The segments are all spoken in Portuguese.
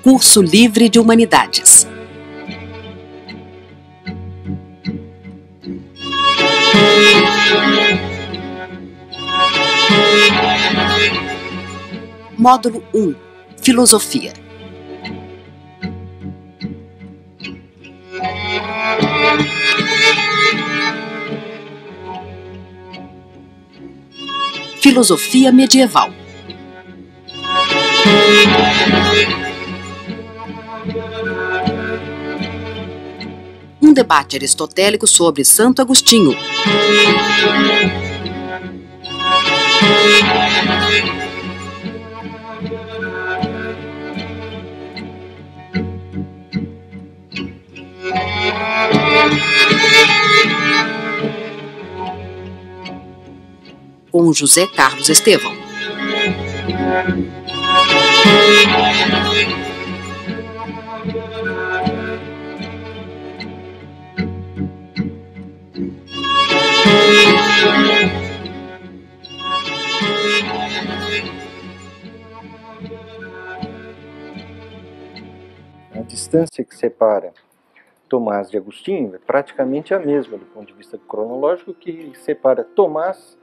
Curso Livre de Humanidades. Módulo 1. Filosofia. Filosofia medieval. Um debate aristotélico sobre Santo Agostinho. Com José Carlos Estevão. A distância que separa Tomás de Agostinho é praticamente a mesma do ponto de vista cronológico que separa Tomás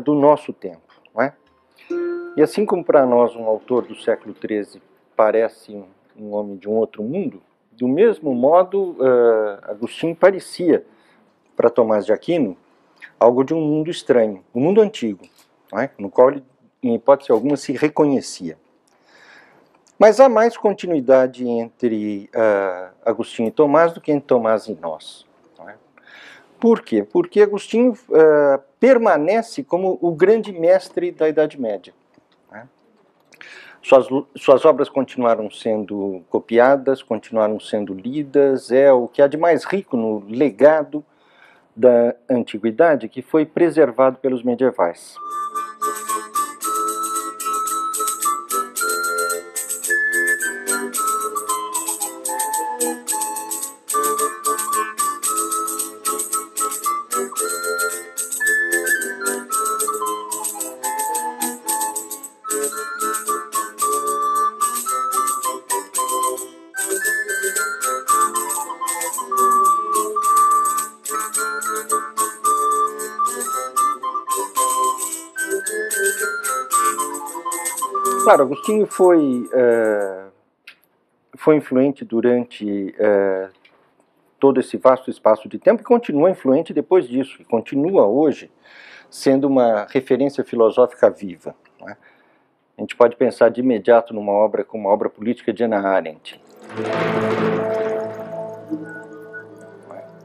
do nosso tempo, não é? E assim como para nós um autor do século XIII parece um homem de um outro mundo, do mesmo modo Agostinho parecia para Tomás de Aquino algo de um mundo estranho, um mundo antigo, não é? No qual ele, em hipótese alguma, se reconhecia. Mas há mais continuidade entre Agostinho e Tomás do que entre Tomás e nós. Não é? Por quê? Porque Agostinho permanece como o grande mestre da Idade Média. Não é? Suas obras continuaram sendo copiadas, continuaram sendo lidas, é o que há de mais rico no legado da antiguidade que foi preservado pelos medievais. Claro, Agostinho foi influente durante todo esse vasto espaço de tempo e continua influente depois disso, e continua hoje sendo uma referência filosófica viva. Não é? A gente pode pensar de imediato numa obra como a obra política de Hannah Arendt.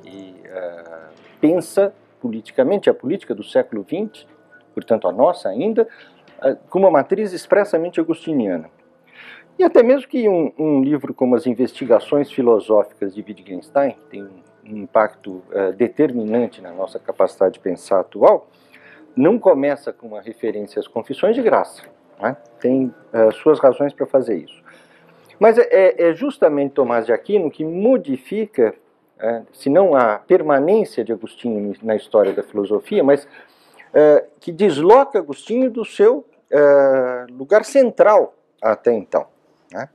E pensa politicamente a política do século XX, portanto a nossa ainda, com uma matriz expressamente agostiniana. E até mesmo que um livro como As Investigações Filosóficas de Wittgenstein, que tem um impacto determinante na nossa capacidade de pensar atual, não começa com uma referência às Confissões de graça. Né? Tem suas razões para fazer isso. Mas é justamente Tomás de Aquino que modifica, se não a permanência de Agostinho na história da filosofia, mas que desloca Agostinho do seu lugar central até então. Né?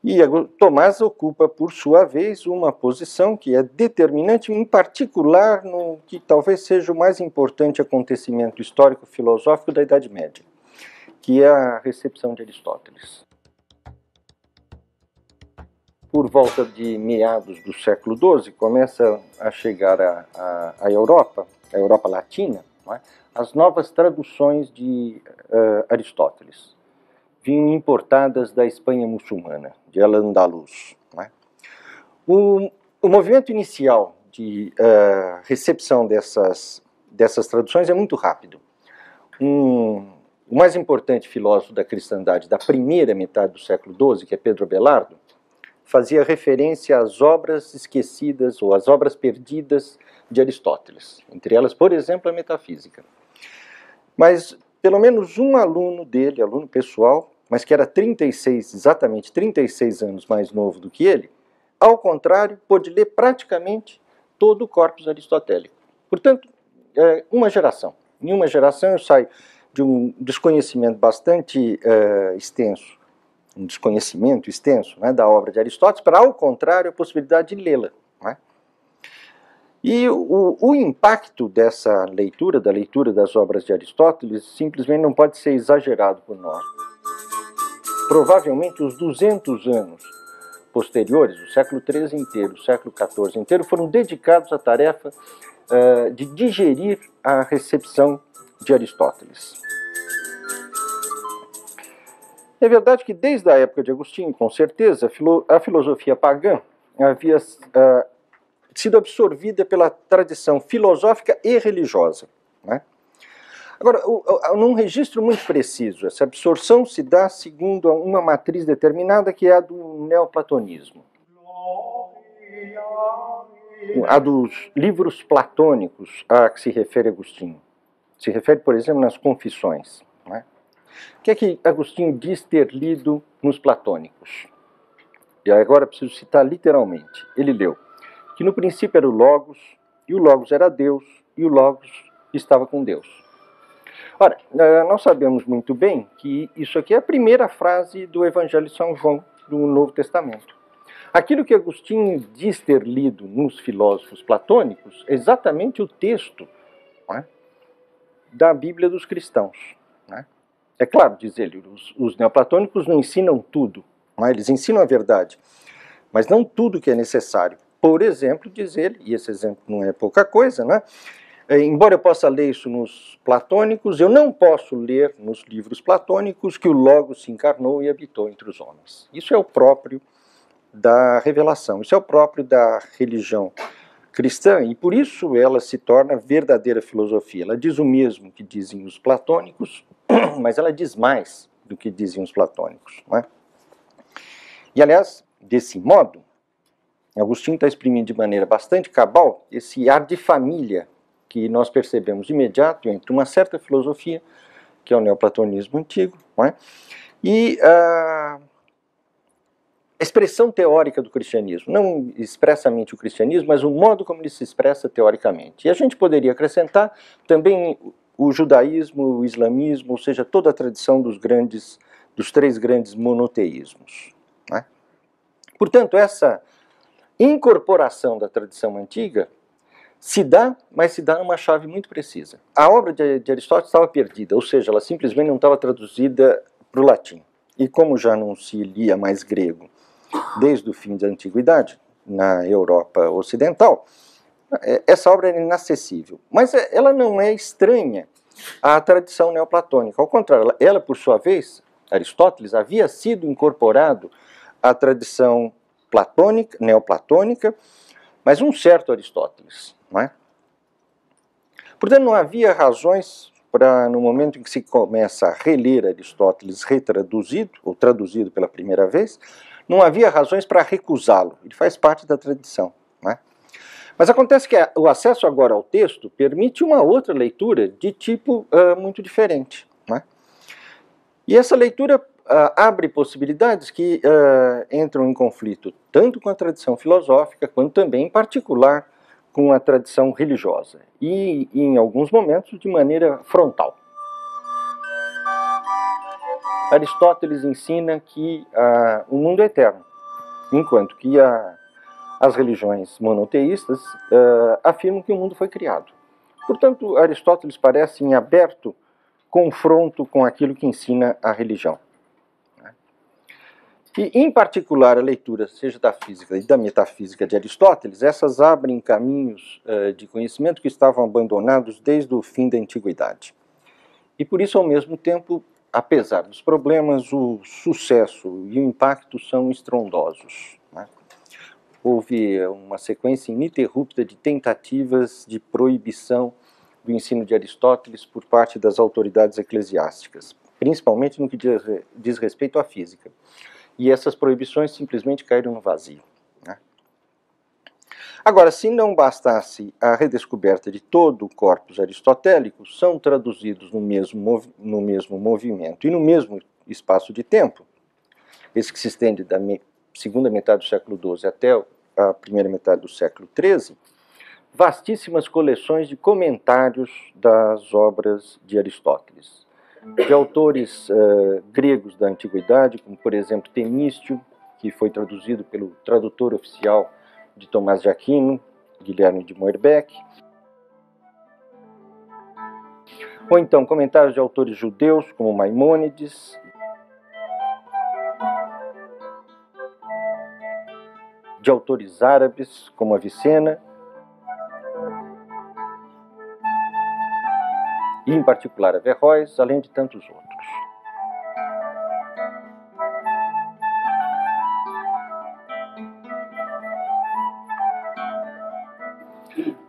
E Tomás ocupa, por sua vez, uma posição que é determinante, em particular, no que talvez seja o mais importante acontecimento histórico-filosófico da Idade Média, que é a recepção de Aristóteles. Por volta de meados do século XII, começa a chegar à Europa, a Europa Latina, não é? As novas traduções de Aristóteles, vinham importadas da Espanha muçulmana, de Al-Andalus. Não é? O movimento inicial de recepção dessas traduções é muito rápido. O mais importante filósofo da cristandade da primeira metade do século XII, que é Pedro Abelardo, fazia referência às obras esquecidas ou às obras perdidas de Aristóteles, entre elas, por exemplo, a metafísica. Mas pelo menos um aluno dele, aluno pessoal, mas que era exatamente 36 anos mais novo do que ele, ao contrário, pôde ler praticamente todo o corpus aristotélico. Portanto, uma geração. Em uma geração eu saio de um desconhecimento bastante extenso, um desconhecimento extenso, né, da obra de Aristóteles, para, ao contrário, a possibilidade de lê-la. Né? E o impacto dessa leitura, da leitura das obras de Aristóteles, simplesmente não pode ser exagerado por nós. Provavelmente os 200 anos posteriores, o século XIII inteiro, o século XIV inteiro, foram dedicados à tarefa de digerir a recepção de Aristóteles. É verdade que desde a época de Agostinho, com certeza, a filosofia pagã havia sido absorvida pela tradição filosófica e religiosa. Né? Agora, num registro muito preciso, essa absorção se dá segundo uma matriz determinada, que é a do neoplatonismo. A dos livros platônicos a que se refere Agostinho. Se refere, por exemplo, nas Confissões. Né? O que é que Agostinho diz ter lido nos platônicos? E agora preciso citar literalmente. Ele leu que no princípio era o Logos, e o Logos era Deus, e o Logos estava com Deus. Ora, nós sabemos muito bem que isso aqui é a primeira frase do Evangelho de São João, do Novo Testamento. Aquilo que Agostinho diz ter lido nos filósofos platônicos é exatamente o texto, né, da Bíblia dos cristãos. Né? É claro, diz ele, os neoplatônicos não ensinam tudo, né? Eles ensinam a verdade, mas não tudo que é necessário. Por exemplo, diz ele, e esse exemplo não é pouca coisa, né? Embora eu possa ler isso nos platônicos, eu não posso ler nos livros platônicos que o Logos se encarnou e habitou entre os homens. Isso é o próprio da revelação, isso é o próprio da religião cristã, e por isso ela se torna verdadeira filosofia. Ela diz o mesmo que dizem os platônicos, mas ela diz mais do que dizem os platônicos. Não é? E, aliás, desse modo, Agostinho está exprimindo de maneira bastante cabal esse ar de família que nós percebemos de imediato entre uma certa filosofia, que é o neoplatonismo antigo, não é? E a expressão teórica do cristianismo, não expressamente o cristianismo, mas o modo como ele se expressa teoricamente. E a gente poderia acrescentar também o judaísmo, o islamismo, ou seja, toda a tradição dos três grandes monoteísmos. Né? Portanto, essa incorporação da tradição antiga se dá, mas se dá numa chave muito precisa. A obra de Aristóteles estava perdida, ou seja, ela simplesmente não estava traduzida para o latim. E como já não se lia mais grego desde o fim da antiguidade, na Europa ocidental, essa obra é inacessível. Mas ela não é estranha à tradição neoplatônica. Ao contrário, ela, por sua vez, Aristóteles, havia sido incorporado à tradição platônica, neoplatônica, mas um certo Aristóteles. Não é? Portanto, não havia razões para, no momento em que se começa a reler Aristóteles retraduzido, ou traduzido pela primeira vez, não havia razões para recusá-lo. Ele faz parte da tradição. Não é? Mas acontece que o acesso agora ao texto permite uma outra leitura de tipo muito diferente. Não é? E essa leitura abre possibilidades que entram em conflito tanto com a tradição filosófica, quanto também, em particular, com a tradição religiosa. E, em alguns momentos, de maneira frontal. Aristóteles ensina que o mundo é eterno, enquanto que as religiões monoteístas afirmam que o mundo foi criado. Portanto, Aristóteles parece em aberto confronto com aquilo que ensina a religião. E, em particular, a leitura, seja da física e da metafísica de Aristóteles, essas abrem caminhos de conhecimento que estavam abandonados desde o fim da antiguidade. E, por isso, ao mesmo tempo, apesar dos problemas, o sucesso e o impacto são estrondosos. Né? Houve uma sequência ininterrupta de tentativas de proibição do ensino de Aristóteles por parte das autoridades eclesiásticas, principalmente no que diz respeito à física. E essas proibições simplesmente caíram no vazio. Né? Agora, se não bastasse a redescoberta de todo o corpus aristotélico, são traduzidos no mesmo movimento e no mesmo espaço de tempo, esse que se estende da segunda metade do século XII até a primeira metade do século XIII, vastíssimas coleções de comentários das obras de Aristóteles. de autores gregos da antiguidade, como por exemplo Temístio, que foi traduzido pelo tradutor oficial de Tomás de Aquino, Guilherme de Moerbeke, ou então comentários de autores judeus, como Maimônides, de autores árabes, como Avicena, e em particular Averroes, além de tantos outros.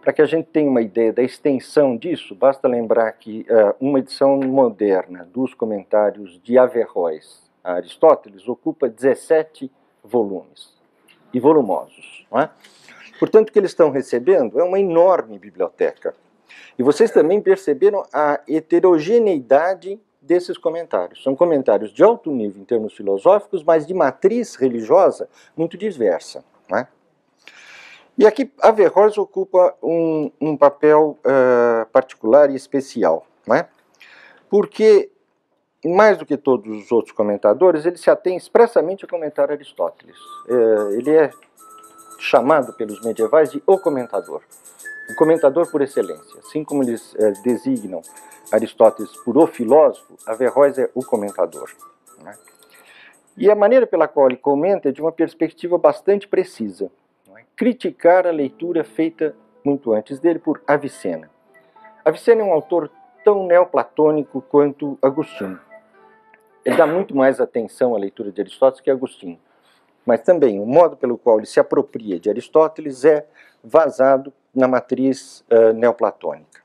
Para que a gente tenha uma ideia da extensão disso, basta lembrar que uma edição moderna dos comentários de Averroes a Aristóteles ocupa 17 volumes, e volumosos. Não é? Portanto, o que eles estão recebendo é uma enorme biblioteca. E vocês também perceberam a heterogeneidade desses comentários. São comentários de alto nível em termos filosóficos, mas de matriz religiosa muito diversa. Não é? E aqui Averroes ocupa um papel particular e especial, não é? Porque, mais do que todos os outros comentadores, ele se atém expressamente a comentar Aristóteles. Ele é chamado pelos medievais de o comentador por excelência. Assim como eles designam Aristóteles por o filósofo, Averroes é o comentador. Não é? E a maneira pela qual ele comenta é de uma perspectiva bastante precisa. Criticar a leitura feita muito antes dele por Avicena. Avicena é um autor tão neoplatônico quanto Agostinho. Ele dá muito mais atenção à leitura de Aristóteles que Agostinho. Mas também o modo pelo qual ele se apropria de Aristóteles é vazado na matriz neoplatônica.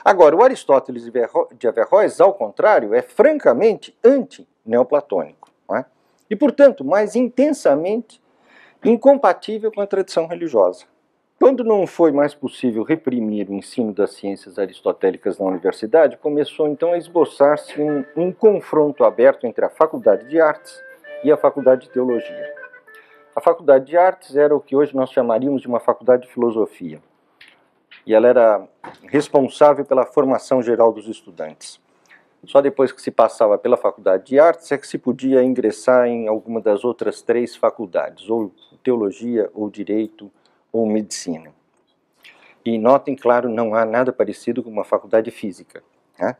Agora, o Aristóteles de Averroes, ao contrário, é francamente anti-neoplatônico. E, portanto, mais intensamente incompatível com a tradição religiosa. Quando não foi mais possível reprimir o ensino das ciências aristotélicas na universidade, começou então a esboçar-se um confronto aberto entre a Faculdade de Artes e a Faculdade de Teologia. A Faculdade de Artes era o que hoje nós chamaríamos de uma faculdade de filosofia. E ela era responsável pela formação geral dos estudantes. Só depois que se passava pela Faculdade de Artes é que se podia ingressar em alguma das outras 3 faculdades, ou Teologia, ou Direito, ou Medicina. E notem, claro, não há nada parecido com uma faculdade de Física. Né?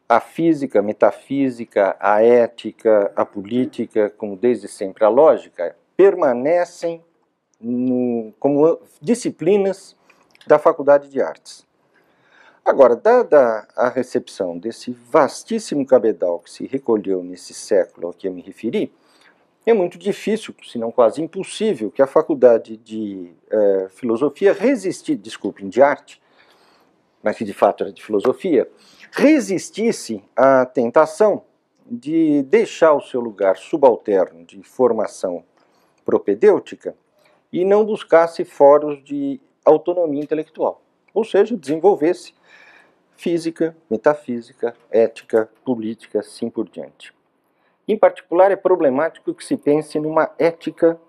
A física, a metafísica, a ética, a política, como desde sempre a lógica, permanecem como disciplinas da Faculdade de Artes. Agora, dada a recepção desse vastíssimo cabedal que se recolheu nesse século ao que eu me referi, é muito difícil, se não quase impossível, que a Faculdade de Filosofia de Arte, mas que de fato era de Filosofia, resistisse à tentação de deixar o seu lugar subalterno de formação propedêutica e não buscasse fóruns de autonomia intelectual, ou seja, desenvolvesse física, metafísica, ética, política, assim por diante. Em particular, é problemático que se pense numa ética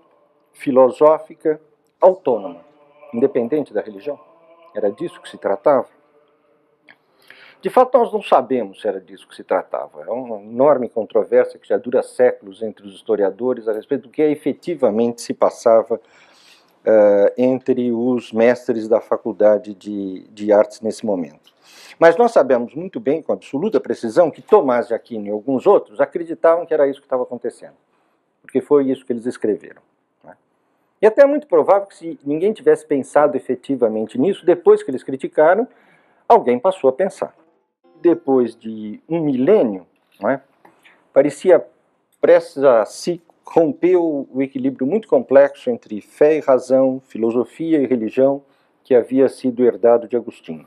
filosófica autônoma, independente da religião. Era disso que se tratava? De fato, nós não sabemos se era disso que se tratava. É uma enorme controvérsia que já dura séculos entre os historiadores a respeito do que efetivamente se passava entre os mestres da Faculdade de Artes nesse momento. Mas nós sabemos muito bem, com absoluta precisão, que Tomás de Aquino e alguns outros acreditavam que era isso que estava acontecendo, porque foi isso que eles escreveram. Né? E até é muito provável que, se ninguém tivesse pensado efetivamente nisso, depois que eles criticaram, alguém passou a pensar. Depois de um milênio, né, parecia prestes a se romper o equilíbrio muito complexo entre fé e razão, filosofia e religião, que havia sido herdado de Agostinho.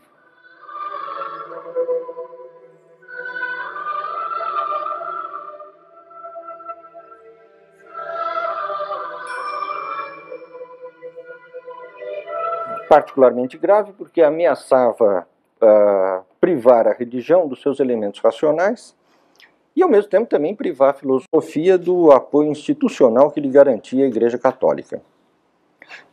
Particularmente grave porque ameaçava privar a religião dos seus elementos racionais e, ao mesmo tempo, também privar a filosofia do apoio institucional que lhe garantia a Igreja Católica.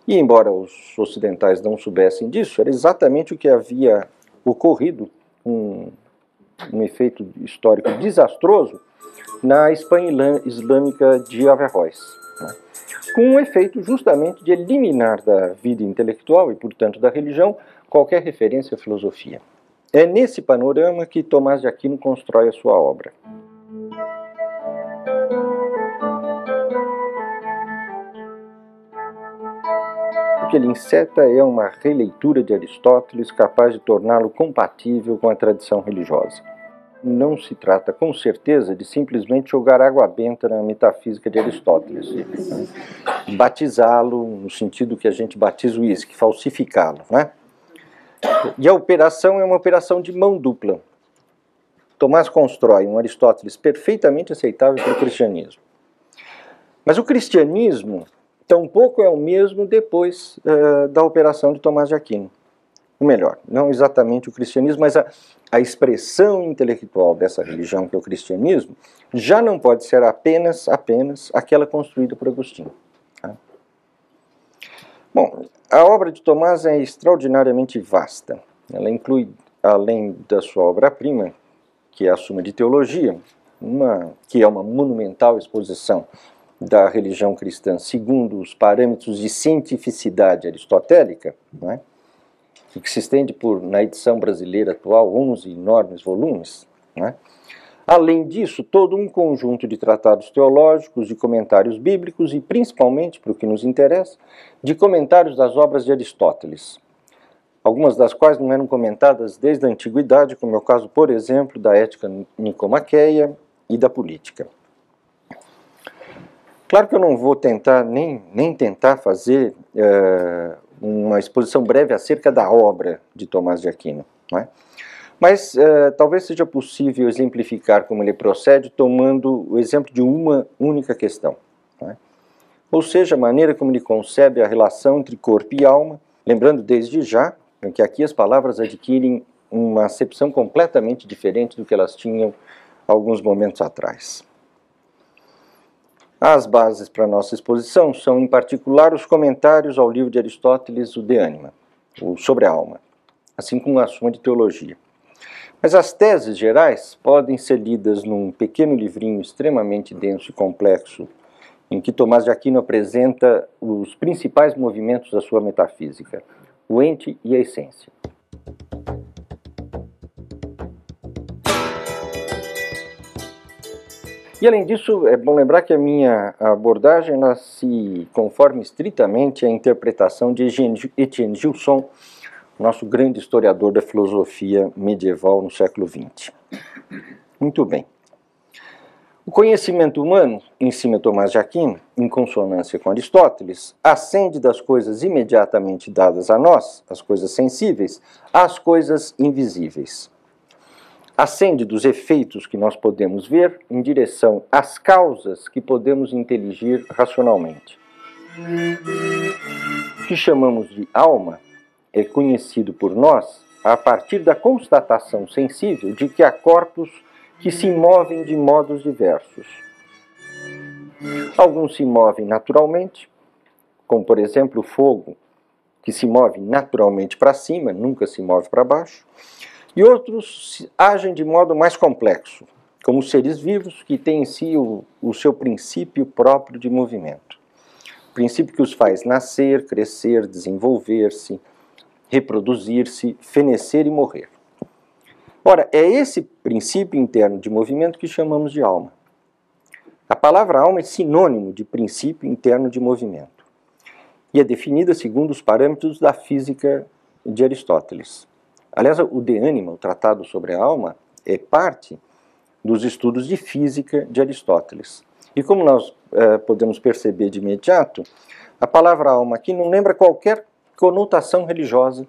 E, embora os ocidentais não soubessem disso, era exatamente o que havia ocorrido com um efeito histórico desastroso na Espanha islâmica de Averroes, né? Com um efeito justamente de eliminar da vida intelectual e, portanto, da religião, qualquer referência à filosofia. É nesse panorama que Tomás de Aquino constrói a sua obra. O que ele enceta é uma releitura de Aristóteles capaz de torná-lo compatível com a tradição religiosa. Não se trata, com certeza, de simplesmente jogar água benta na metafísica de Aristóteles, né? Batizá-lo no sentido que a gente batiza o uísque, falsificá-lo, né? E a operação é uma operação de mão dupla. Tomás constrói um Aristóteles perfeitamente aceitável para o cristianismo. Mas o cristianismo tampouco é o mesmo depois da operação de Tomás de Aquino. Ou melhor, não exatamente o cristianismo, mas a expressão intelectual dessa religião que é o cristianismo já não pode ser apenas aquela construída por Agostinho. Tá? Bom, a obra de Tomás é extraordinariamente vasta. Ela inclui, além da sua obra-prima, que é a Suma de Teologia, que é uma monumental exposição da religião cristã segundo os parâmetros de cientificidade aristotélica, né? Que se estende na edição brasileira atual, 11 enormes volumes, né? Além disso, todo um conjunto de tratados teológicos, de comentários bíblicos e, principalmente, para o que nos interessa, de comentários das obras de Aristóteles, algumas das quais não eram comentadas desde a antiguidade, como é o caso, por exemplo, da Ética Nicomaqueia e da Política. Claro que eu não vou tentar, nem tentar fazer uma exposição breve acerca da obra de Tomás de Aquino, não é? Mas talvez seja possível exemplificar como ele procede tomando o exemplo de uma única questão, não é? Ou seja, a maneira como ele concebe a relação entre corpo e alma, lembrando desde já que aqui as palavras adquirem uma acepção completamente diferente do que elas tinham alguns momentos atrás. As bases para a nossa exposição são, em particular, os comentários ao livro de Aristóteles, o De Anima, o Sobre a Alma, assim como a Suma de Teologia. Mas as teses gerais podem ser lidas num pequeno livrinho extremamente denso e complexo, em que Tomás de Aquino apresenta os principais movimentos da sua metafísica, o ente e a essência. E além disso, é bom lembrar que a minha abordagem ela se conforma estritamente à interpretação de Etienne Gilson, nosso grande historiador da filosofia medieval no século XX. Muito bem. O conhecimento humano, ensina Tomás de Aquino, em consonância com Aristóteles, ascende das coisas imediatamente dadas a nós, as coisas sensíveis, às coisas invisíveis. Ascende dos efeitos que nós podemos ver em direção às causas que podemos inteligir racionalmente. O que chamamos de alma é conhecido por nós a partir da constatação sensível de que há corpos que se movem de modos diversos. Alguns se movem naturalmente, como por exemplo o fogo, que se move naturalmente para cima, nunca se move para baixo, e outros agem de modo mais complexo, como os seres vivos, que têm em si o seu princípio próprio de movimento. O princípio que os faz nascer, crescer, desenvolver-se, reproduzir-se, fenecer e morrer. Ora, é esse princípio interno de movimento que chamamos de alma. A palavra alma é sinônimo de princípio interno de movimento e é definida segundo os parâmetros da física de Aristóteles. Aliás, o De Anima, o Tratado sobre a Alma, é parte dos estudos de física de Aristóteles. E como nós podemos perceber de imediato, a palavra alma aqui não lembra qualquer conotação religiosa,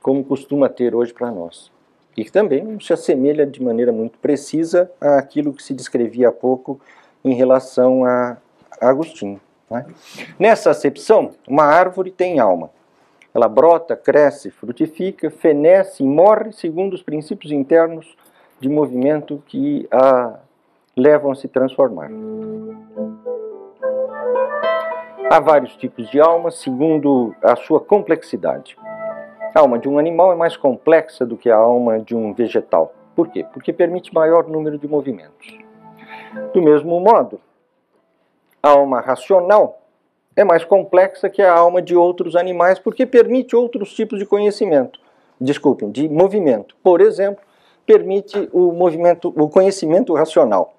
como costuma ter hoje para nós. E que também não se assemelha de maneira muito precisa àquilo que se descrevia há pouco em relação a Agostinho, né? Nessa acepção, uma árvore tem alma. Ela brota, cresce, frutifica, fenece e morre segundo os princípios internos de movimento que a levam a se transformar. Há vários tipos de alma segundo a sua complexidade. A alma de um animal é mais complexa do que a alma de um vegetal, Por quê? Porque permite maior número de movimentos. Do mesmo modo, a alma racional é mais complexa que a alma de outros animais porque permite outros tipos de conhecimento. Desculpem, de movimento. Por exemplo, permite o conhecimento racional.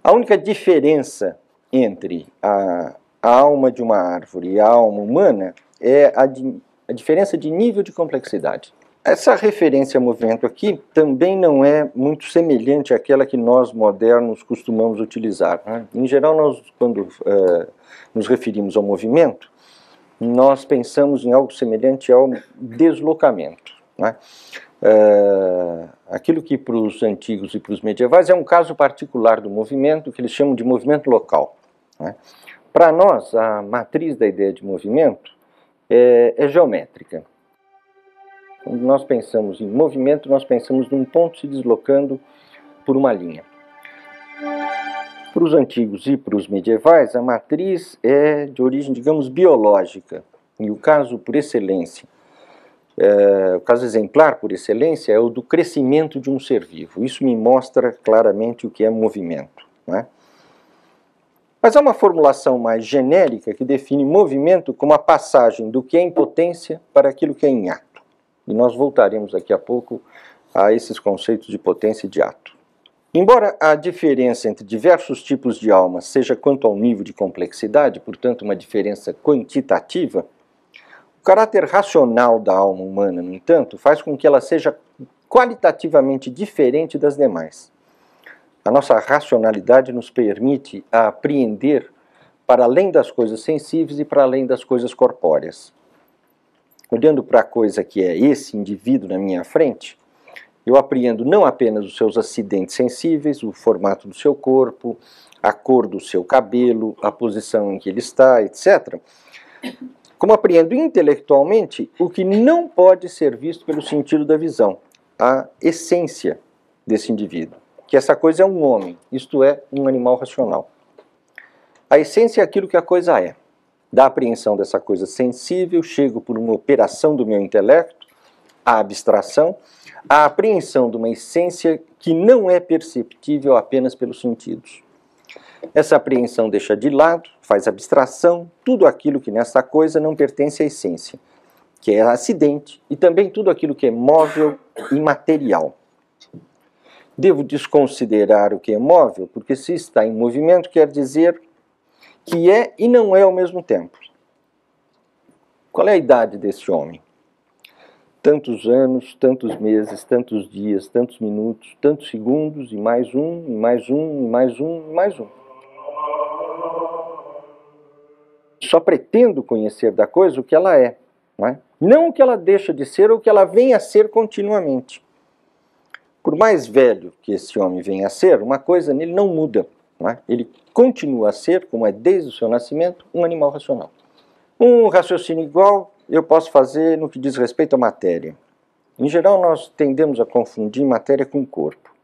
A única diferença entre a alma de uma árvore e a alma humana é a diferença de nível de complexidade. Essa referência a movimento aqui também não é muito semelhante àquela que nós modernos costumamos utilizar, né? Em geral, nós, quando nos referimos ao movimento, nós pensamos em algo semelhante ao deslocamento, né? Aquilo que para os antigos e para os medievais é um caso particular do movimento, que eles chamam de movimento local, né? Para nós, a matriz da ideia de movimento é geométrica. Quando nós pensamos em movimento, nós pensamos num ponto se deslocando por uma linha. Para os antigos e para os medievais, a matriz é de origem, digamos, biológica. E o caso por excelência, o caso exemplar por excelência é o do crescimento de um ser vivo. Isso me mostra claramente o que é movimento, né? Mas há uma formulação mais genérica que define movimento como a passagem do que é em potência para aquilo que é em ato. E nós voltaremos daqui a pouco a esses conceitos de potência e de ato. Embora a diferença entre diversos tipos de alma seja quanto ao nível de complexidade, portanto uma diferença quantitativa, o caráter racional da alma humana, no entanto, faz com que ela seja qualitativamente diferente das demais. A nossa racionalidade nos permite apreender para além das coisas sensíveis e para além das coisas corpóreas. Olhando para a coisa que é esse indivíduo na minha frente, eu apreendo não apenas os seus acidentes sensíveis, o formato do seu corpo, a cor do seu cabelo, a posição em que ele está, etc., como apreendo intelectualmente o que não pode ser visto pelo sentido da visão, a essência desse indivíduo, que essa coisa é um homem, isto é, um animal racional. A essência é aquilo que a coisa é. Da apreensão dessa coisa sensível, chego por uma operação do meu intelecto, a abstração, a apreensão de uma essência que não é perceptível apenas pelos sentidos. Essa apreensão deixa de lado, faz abstração, tudo aquilo que nessa coisa não pertence à essência, que é acidente, e também tudo aquilo que é móvel e material. Devo desconsiderar o que é móvel, porque se está em movimento quer dizer que é e não é ao mesmo tempo. Qual é a idade desse homem? Tantos anos, tantos meses, tantos dias, tantos minutos, tantos segundos, e mais um, e mais um, e mais um, e mais um. Só pretendo conhecer da coisa o que ela é, não é? Não o que ela deixa de ser ou o que ela vem a ser continuamente. Por mais velho que esse homem venha a ser, uma coisa nele não muda, não é? Ele continua a ser, como é desde o seu nascimento, um animal racional. Um raciocínio igual eu posso fazer no que diz respeito à matéria. Em geral, nós tendemos a confundir matéria com corpo.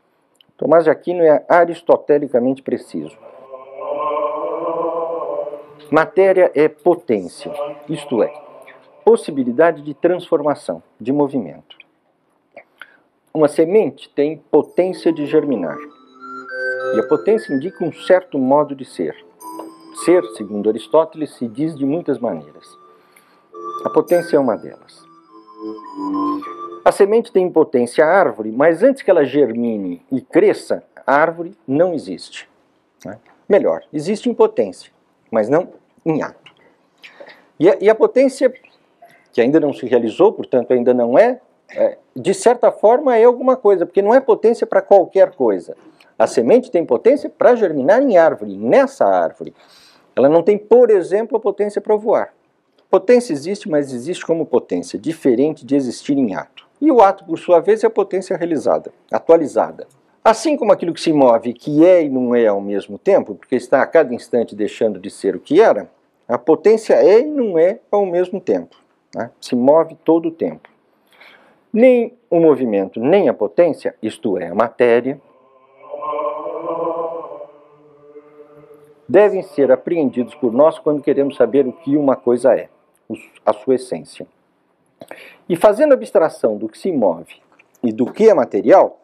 Tomás de Aquino é aristotelicamente preciso. Matéria é potência, isto é, possibilidade de transformação, de movimento. Uma semente tem potência de germinar. E a potência indica um certo modo de ser. Ser, segundo Aristóteles, se diz de muitas maneiras. A potência é uma delas. A semente tem em potência a árvore, mas antes que ela germine e cresça, a árvore não existe, né? Melhor, existe em potência, mas não em ato. E a potência, que ainda não se realizou, portanto ainda não de certa forma é alguma coisa, porque não é potência para qualquer coisa. A semente tem potência para germinar em árvore, nessa árvore. Ela não tem, por exemplo, a potência para voar. Potência existe, mas existe como potência, diferente de existir em ato. E o ato, por sua vez, é a potência realizada, atualizada. Assim como aquilo que se move, que é e não é ao mesmo tempo, porque está a cada instante deixando de ser o que era, a potência é e não é ao mesmo tempo, né? Se move todo o tempo. Nem o movimento, nem a potência, isto é, a matéria, devem ser apreendidos por nós quando queremos saber o que uma coisa é, a sua essência. E fazendo abstração do que se move e do que é material,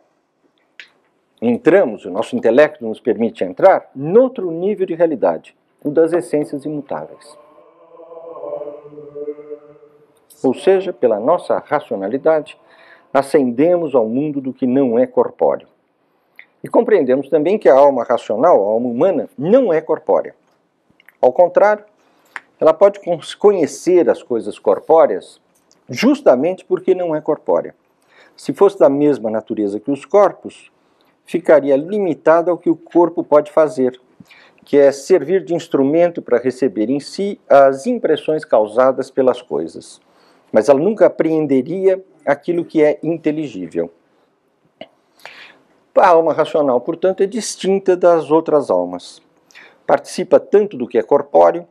entramos, o nosso intelecto nos permite entrar noutro nível de realidade, o das essências imutáveis. Ou seja, pela nossa racionalidade, ascendemos ao mundo do que não é corpóreo. E compreendemos também que a alma racional, a alma humana, não é corpórea. Ao contrário, ela pode conhecer as coisas corpóreas justamente porque não é corpórea. Se fosse da mesma natureza que os corpos, ficaria limitada ao que o corpo pode fazer, que é servir de instrumento para receber em si as impressões causadas pelas coisas. Mas ela nunca apreenderia aquilo que é inteligível. A alma racional, portanto, é distinta das outras almas. Participa tanto do que é corpóreo,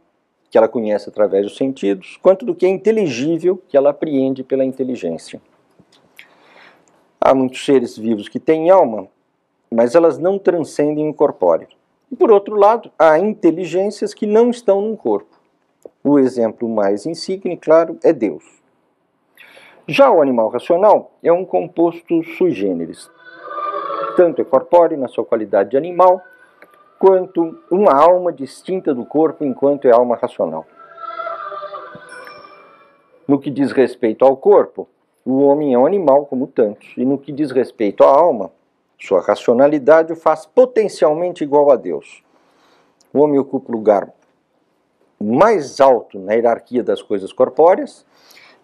que ela conhece através dos sentidos, quanto do que é inteligível, que ela apreende pela inteligência. Há muitos seres vivos que têm alma, mas elas não transcendem o corpóreo. E, por outro lado, há inteligências que não estão num corpo. O exemplo mais insigne, claro, é Deus. Já o animal racional é um composto sui generis. Tanto é corpóreo na sua qualidade de animal, quanto uma alma distinta do corpo enquanto é alma racional. No que diz respeito ao corpo, o homem é um animal como tantos, e no que diz respeito à alma, sua racionalidade o faz potencialmente igual a Deus. O homem ocupa o lugar mais alto na hierarquia das coisas corpóreas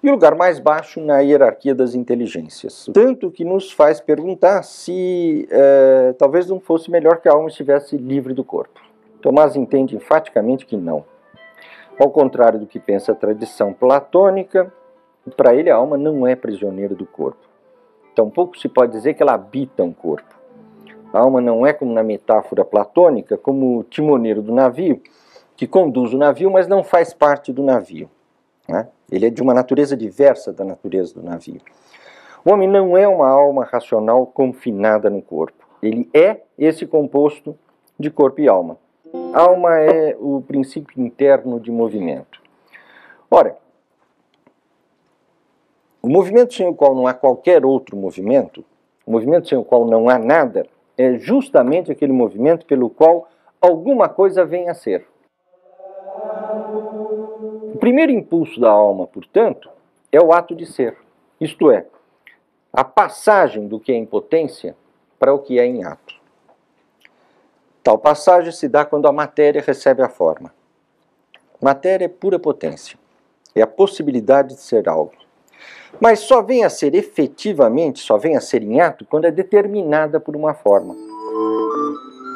e o lugar mais baixo na hierarquia das inteligências. Tanto que nos faz perguntar se talvez não fosse melhor que a alma estivesse livre do corpo. Tomás entende enfaticamente que não. Ao contrário do que pensa a tradição platônica, para ele a alma não é prisioneira do corpo. Tampouco se pode dizer que ela habita um corpo. A alma não é, como na metáfora platônica, como o timoneiro do navio, que conduz o navio, mas não faz parte do navio. Né? Ele é de uma natureza diversa da natureza do navio. O homem não é uma alma racional confinada no corpo. Ele é esse composto de corpo e alma. Alma é o princípio interno de movimento. Ora, o movimento sem o qual não há qualquer outro movimento, o movimento sem o qual não há nada, é justamente aquele movimento pelo qual alguma coisa vem a ser. O primeiro impulso da alma, portanto, é o ato de ser, isto é, a passagem do que é em potência para o que é em ato. Tal passagem se dá quando a matéria recebe a forma. Matéria é pura potência, é a possibilidade de ser algo. Mas só vem a ser efetivamente, só vem a ser em ato quando é determinada por uma forma.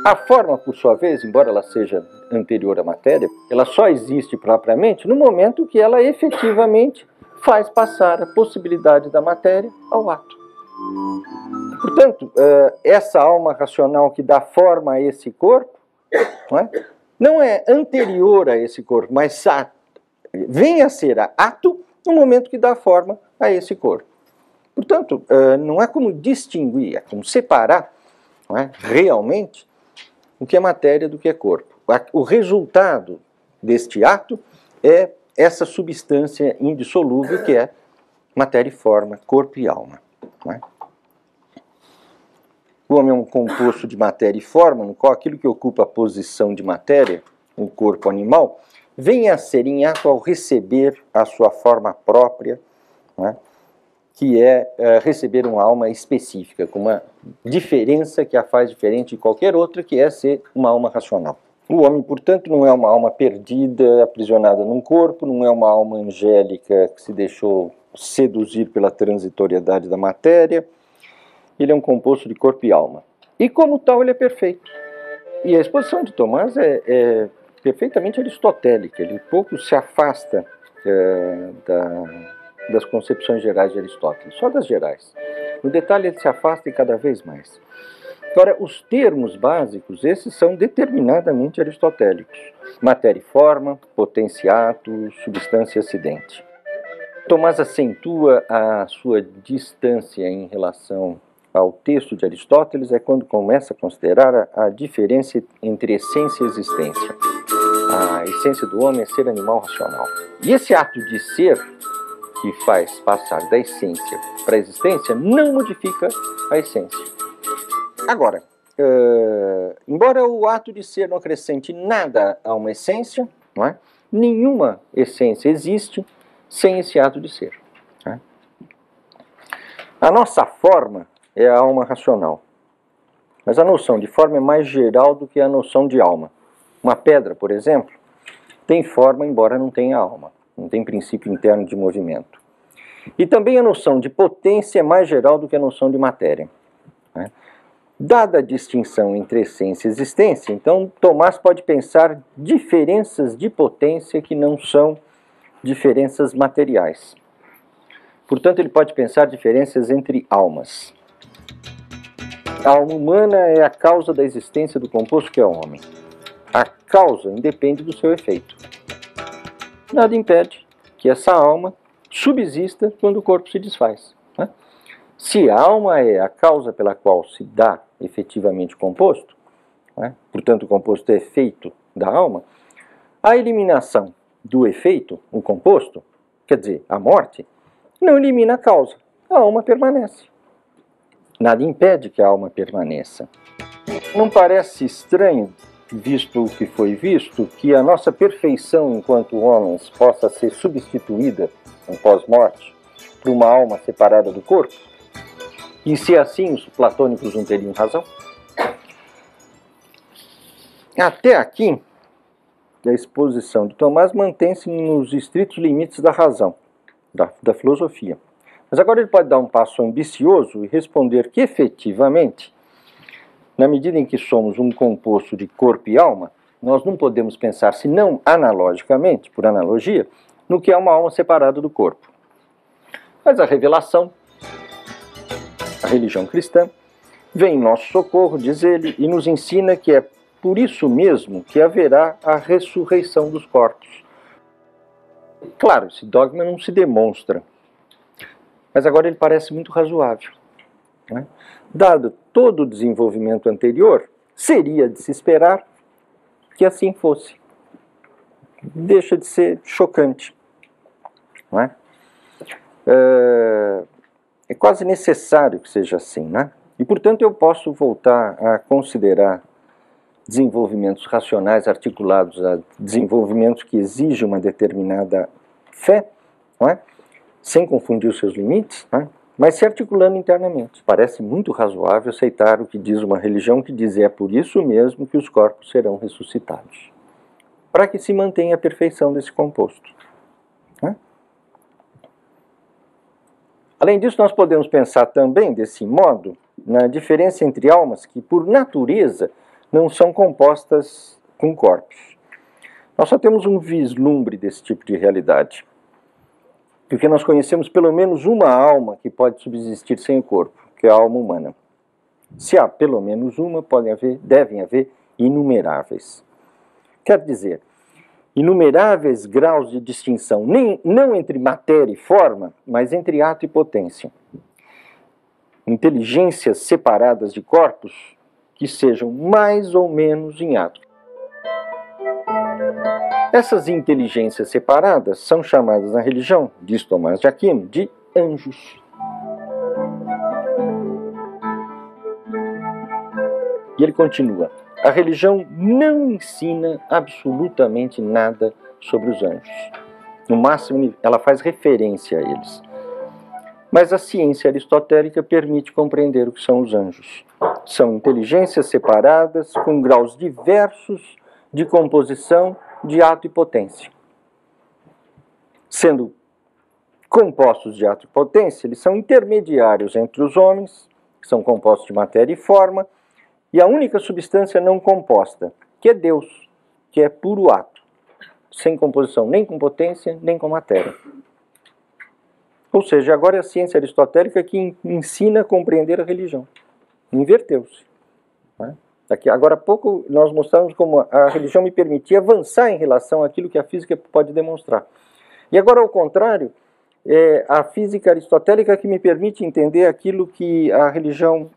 A forma, por sua vez, embora ela seja anterior à matéria, ela só existe propriamente no momento que ela efetivamente faz passar a possibilidade da matéria ao ato. Portanto, essa alma racional que dá forma a esse corpo, não é anterior a esse corpo, mas vem a ser ato no momento que dá forma a esse corpo. Portanto, não é como distinguir, é como separar realmente o que é matéria do que é corpo. O resultado deste ato é essa substância indissolúvel que é matéria e forma, corpo e alma. O homem é um composto de matéria e forma, no qual aquilo que ocupa a posição de matéria, o corpo animal, vem a ser em ato ao receber a sua forma própria, que é receber uma alma específica, com uma diferença que a faz diferente de qualquer outra, que é ser uma alma racional. O homem, portanto, não é uma alma perdida, aprisionada num corpo, não é uma alma angélica que se deixou seduzir pela transitoriedade da matéria. Ele é um composto de corpo e alma. E como tal, ele é perfeito. E a exposição de Tomás é perfeitamente aristotélica. Ele pouco se afasta das concepções gerais de Aristóteles, só das gerais. No detalhe, ele se afasta cada vez mais. Agora, os termos básicos, esses são determinadamente aristotélicos. Matéria e forma, potenciato, substância e acidente. Tomás acentua a sua distância em relação ao texto de Aristóteles quando começa a considerar a diferença entre essência e existência. A essência do homem é ser animal racional. E esse ato de ser, que faz passar da essência para a existência, não modifica a essência. Agora, embora o ato de ser não acrescente nada a uma essência, não é? Nenhuma essência existe sem esse ato de ser. Não é? A nossa forma é a alma racional, mas a noção de forma é mais geral do que a noção de alma. Uma pedra, por exemplo, tem forma, embora não tenha alma, não tem princípio interno de movimento. E também a noção de potência é mais geral do que a noção de matéria. Né? Dada a distinção entre essência e existência, então Tomás pode pensar diferenças de potência que não são diferenças materiais. Portanto, ele pode pensar diferenças entre almas. A alma humana é a causa da existência do composto que é o homem. A causa independe do seu efeito. Nada impede que essa alma subsista quando o corpo se desfaz. Né? Se a alma é a causa pela qual se dá efetivamente o composto, né? Portanto o composto é efeito da alma, a eliminação do efeito, o composto, quer dizer, a morte, não elimina a causa, a alma permanece. Nada impede que a alma permaneça. Não parece estranho, visto o que foi visto, que a nossa perfeição enquanto homens possa ser substituída, em pós-morte, por uma alma separada do corpo? E se assim os platônicos não teriam razão? Até aqui, a exposição de Tomás mantém-se nos estritos limites da razão, da filosofia. Mas agora ele pode dar um passo ambicioso e responder que, efetivamente, na medida em que somos um composto de corpo e alma, nós não podemos pensar, senão analogicamente, por analogia, no que é uma alma separada do corpo. Mas a revelação, a religião cristã, vem em nosso socorro, diz ele, e nos ensina que é por isso mesmo que haverá a ressurreição dos corpos. Claro, esse dogma não se demonstra, mas agora ele parece muito razoável. Né? Dado todo o desenvolvimento anterior, seria de se esperar que assim fosse. Deixa de ser chocante. Não é? É quase necessário que seja assim, né? E, portanto, eu posso voltar a considerar desenvolvimentos racionais articulados a desenvolvimentos que exigem uma determinada fé, não é? Sem confundir os seus limites, não é? Mas se articulando internamente. Parece muito razoável aceitar o que diz uma religião que diz é por isso mesmo que os corpos serão ressuscitados, para que se mantenha a perfeição desse composto. Não é? Além disso, nós podemos pensar também, desse modo, na diferença entre almas que, por natureza, não são compostas com corpos. Nós só temos um vislumbre desse tipo de realidade, porque nós conhecemos pelo menos uma alma que pode subsistir sem o corpo, que é a alma humana. Se há pelo menos uma, devem haver inumeráveis. Quer dizer, inumeráveis graus de distinção, não entre matéria e forma, mas entre ato e potência. Inteligências separadas de corpos que sejam mais ou menos em ato. Essas inteligências separadas são chamadas na religião, diz Tomás de Aquino, de anjos. E ele continua: a religião não ensina absolutamente nada sobre os anjos. No máximo, ela faz referência a eles. Mas a ciência aristotélica permite compreender o que são os anjos. São inteligências separadas com graus diversos de composição, de ato e potência. Sendo compostos de ato e potência, eles são intermediários entre os homens, que são compostos de matéria e forma, e a única substância não composta, que é Deus, que é puro ato, sem composição nem com potência, nem com matéria. Ou seja, agora é a ciência aristotélica que ensina a compreender a religião. Inverteu-se. Né? Agora há pouco nós mostramos como a religião me permitia avançar em relação àquilo que a física pode demonstrar. E agora, ao contrário, é a física aristotélica que me permite entender aquilo que a religião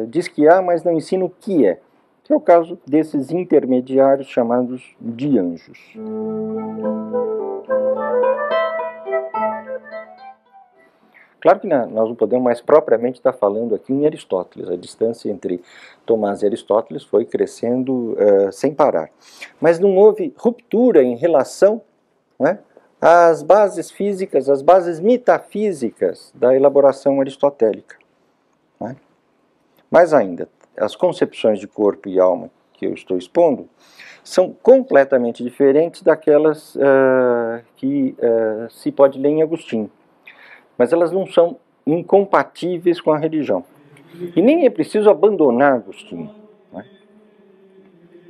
diz que há, mas não ensina o que é. Que é o caso desses intermediários chamados de anjos. Claro que nós não podemos mais propriamente estar falando aqui em Aristóteles. A distância entre Tomás e Aristóteles foi crescendo sem parar. Mas não houve ruptura em relação, né, às bases físicas, às bases metafísicas da elaboração aristotélica. Né? Mais ainda, as concepções de corpo e alma que eu estou expondo são completamente diferentes daquelas que se pode ler em Agostinho. Mas elas não são incompatíveis com a religião. E nem é preciso abandonar Agostinho. Né?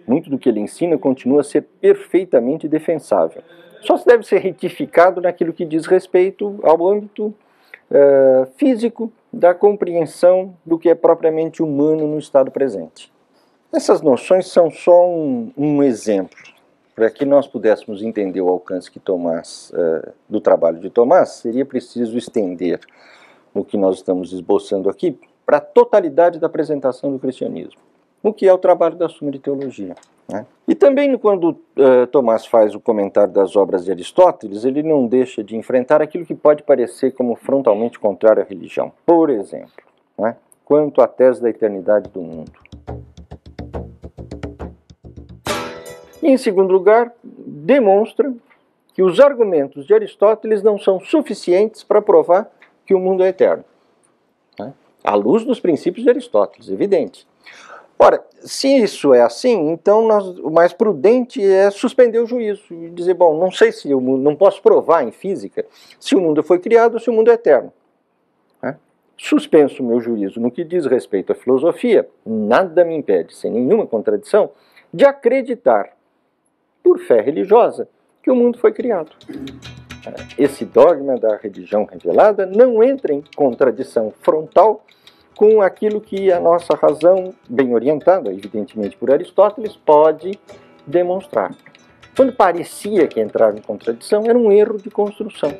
Muito do que ele ensina continua a ser perfeitamente defensável. Só se deve ser retificado naquilo que diz respeito ao âmbito físico da compreensão do que é propriamente humano no estado presente. Essas noções são só um exemplo. Para que nós pudéssemos entender o alcance do trabalho de Tomás, seria preciso estender o que nós estamos esboçando aqui para a totalidade da apresentação do cristianismo, o que é o trabalho da Suma de Teologia. Né? E também quando Tomás faz o comentário das obras de Aristóteles, ele não deixa de enfrentar aquilo que pode parecer como frontalmente contrário à religião. Por exemplo, né, quanto à tese da eternidade do mundo. E, em segundo lugar, demonstra que os argumentos de Aristóteles não são suficientes para provar que o mundo é eterno. Né? À luz dos princípios de Aristóteles, evidente. Ora, se isso é assim, então o mais prudente é suspender o juízo e dizer, bom, não sei se o mundo, não posso provar em física se o mundo foi criado ou se o mundo é eterno. Né? Suspenso o meu juízo no que diz respeito à filosofia, nada me impede, sem nenhuma contradição, de acreditar por fé religiosa, que o mundo foi criado. Esse dogma da religião revelada não entra em contradição frontal com aquilo que a nossa razão, bem orientada, evidentemente por Aristóteles, pode demonstrar. Quando parecia que entrava em contradição, era um erro de construção.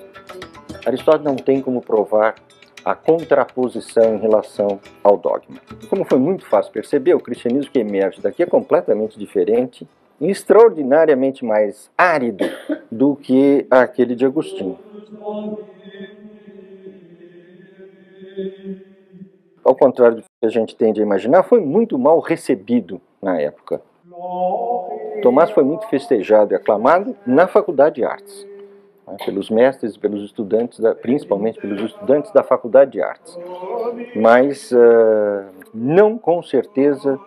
Aristóteles não tem como provar a contraposição em relação ao dogma. Como foi muito fácil perceber, o cristianismo que emerge daqui é completamente diferente, extraordinariamente mais árido do que aquele de Agostinho. Ao contrário do que a gente tende a imaginar, foi muito mal recebido na época. Tomás foi muito festejado e aclamado na Faculdade de Artes, pelos mestres e pelos estudantes, principalmente pelos estudantes da Faculdade de Artes. Mas não com certeza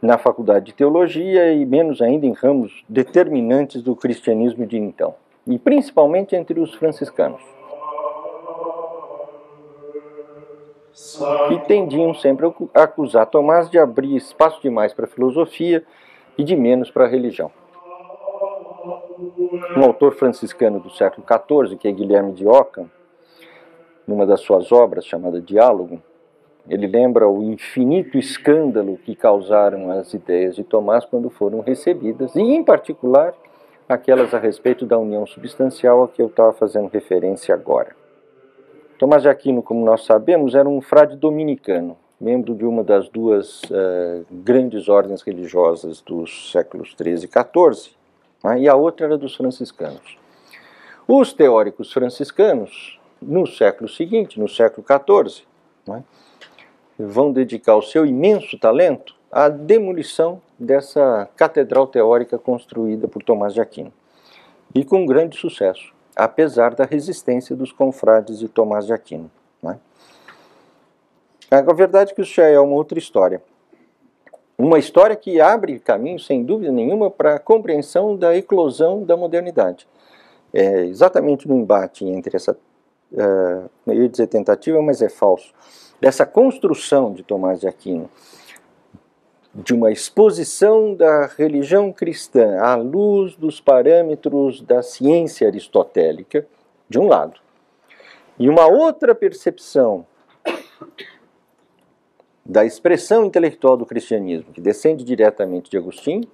na Faculdade de Teologia e menos ainda em ramos determinantes do cristianismo de então, e principalmente entre os franciscanos, que tendiam sempre a acusar Tomás de abrir espaço demais para a filosofia e de menos para a religião. Um autor franciscano do século XIV, que é Guilherme de Ockham, numa das suas obras chamada Diálogo, ele lembra o infinito escândalo que causaram as ideias de Tomás quando foram recebidas, e em particular aquelas a respeito da união substancial a que eu estava fazendo referência agora. Tomás de Aquino, como nós sabemos, era um frade dominicano, membro de uma das duas grandes ordens religiosas dos séculos XIII e XIV, e a outra era dos franciscanos. Os teóricos franciscanos, no século seguinte, no século XIV, vão dedicar o seu imenso talento à demolição dessa catedral teórica construída por Tomás de Aquino. E com grande sucesso, apesar da resistência dos confrades de Tomás de Aquino. A verdade é que isso já é uma outra história. Uma história que abre caminho, sem dúvida nenhuma, para a compreensão da eclosão da modernidade. É exatamente no embate entre essa, eu ia dizer tentativa, mas é falso, dessa construção de Tomás de Aquino, de uma exposição da religião cristã à luz dos parâmetros da ciência aristotélica, de um lado, e uma outra percepção da expressão intelectual do cristianismo, que descende diretamente de Agostinho,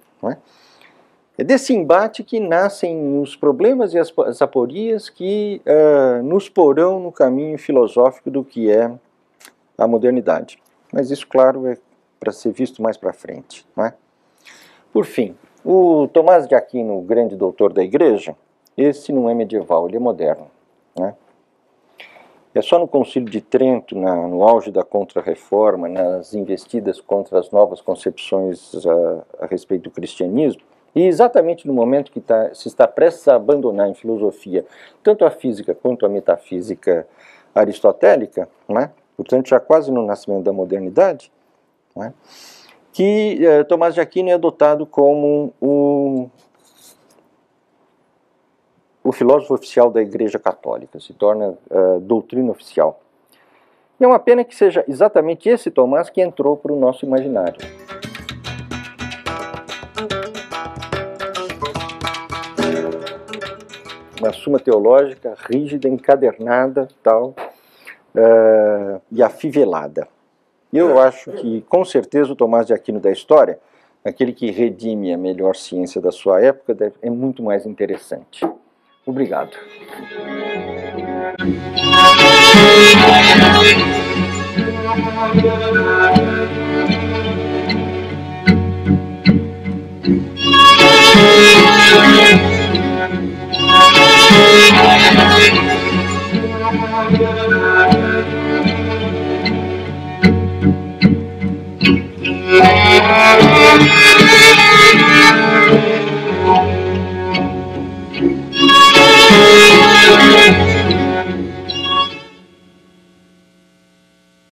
é desse embate que nascem os problemas e as aporias que nos porão no caminho filosófico do que é a modernidade. Mas isso, claro, é para ser visto mais para frente. Por fim, o Tomás de Aquino, o grande doutor da Igreja, esse não é medieval, ele é moderno. É só no Concílio de Trento, no auge da Contra-Reforma, nas investidas contra as novas concepções a respeito do cristianismo, e exatamente no momento que se está prestes a abandonar em filosofia tanto a física quanto a metafísica aristotélica, né? Portanto já quase no nascimento da modernidade, né? Que Tomás de Aquino é adotado como o filósofo oficial da Igreja Católica, se torna doutrina oficial. E é uma pena que seja exatamente esse Tomás que entrou para o nosso imaginário. Uma Suma Teológica rígida, encadernada, tal, e afivelada. Eu acho que, com certeza, o Tomás de Aquino da história, aquele que redime a melhor ciência da sua época, é muito mais interessante. Obrigado.